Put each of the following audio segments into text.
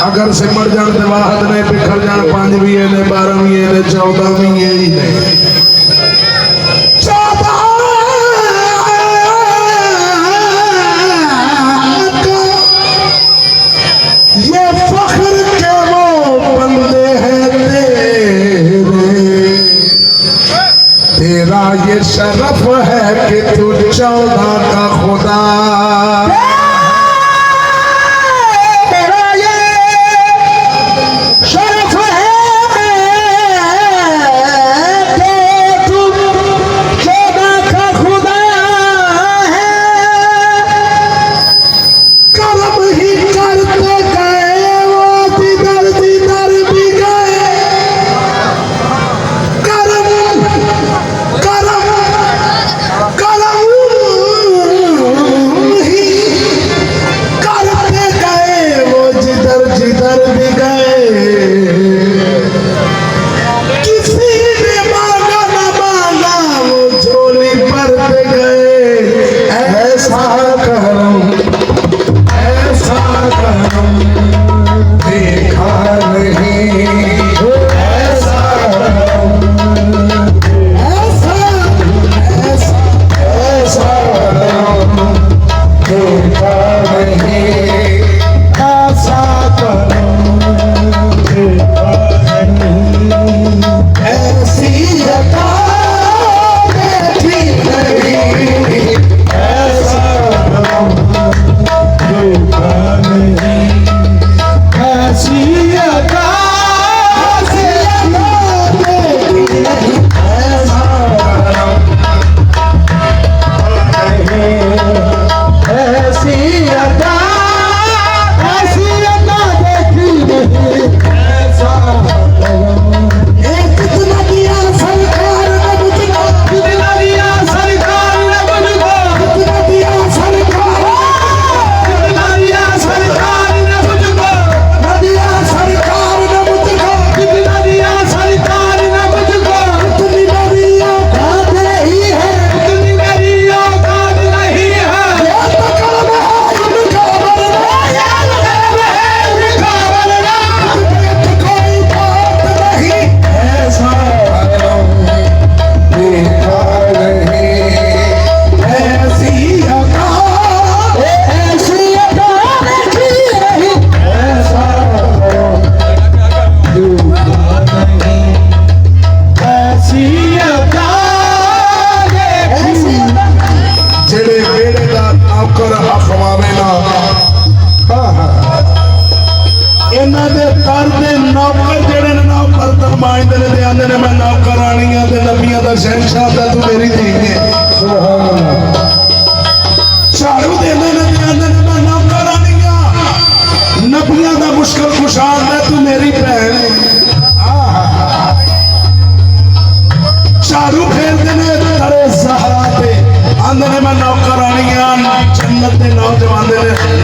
अगर सिमट जान ते वाहद ने बिखर जान 5 भी ने 12 भी ने 14 भी ही ने 14 ये फख्र के वो बंदे हैं तेरे, तेरा ये शरफ है कि तू 14 का खुदा।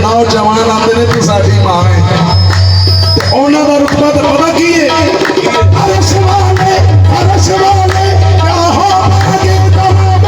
नौजवान आते ने तो साडी मां है उन्हां दा रुतबा ते पता की है अरश वाले क्या हो आगे तमाम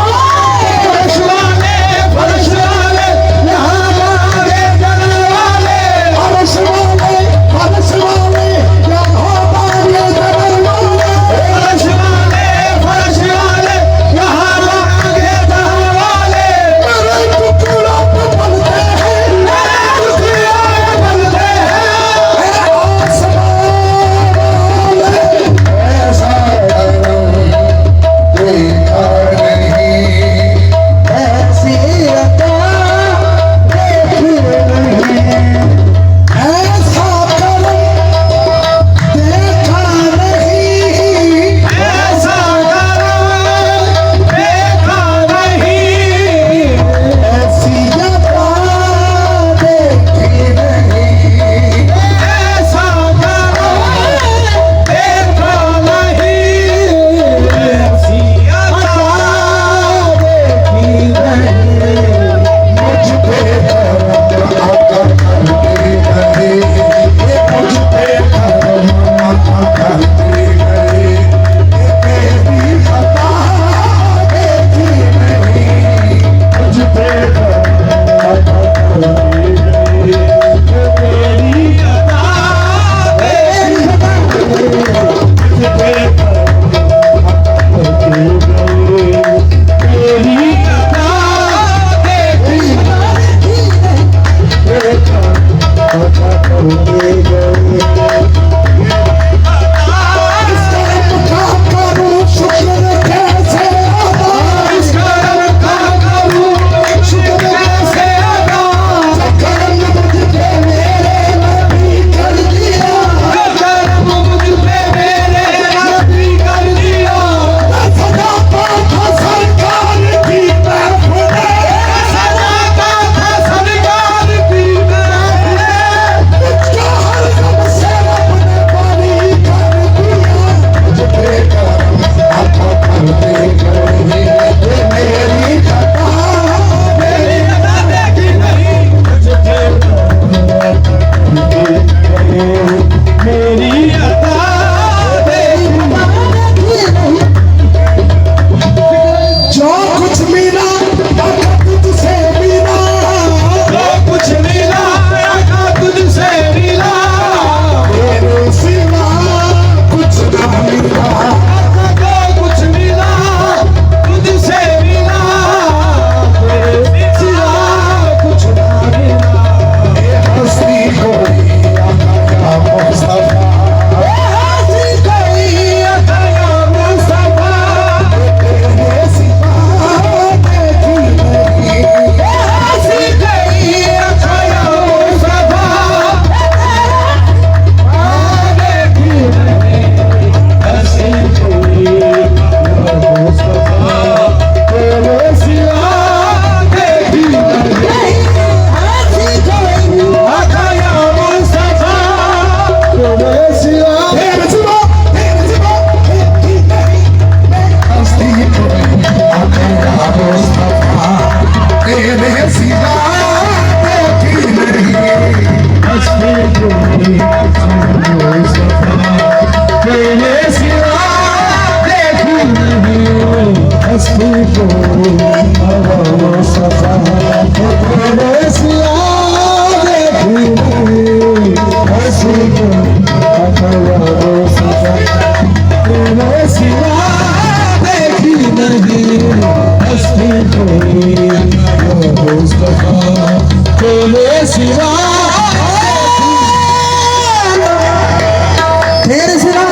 सिवा तेरे सिवा देखी नहीं हस्ती कोई तेरा मुस्तफा तेरे सिवा देखी नहीं हस्ती कोई मुस्तफा तेरे सिवा देखी नहीं हस्ती कोई मुस्तफा तेरे सिवा देखी नहीं हस्ती कोई तेरे सिवा देखी नहीं हस्ती कोई मुस्तफा तेरे सिवा तेरे सिवा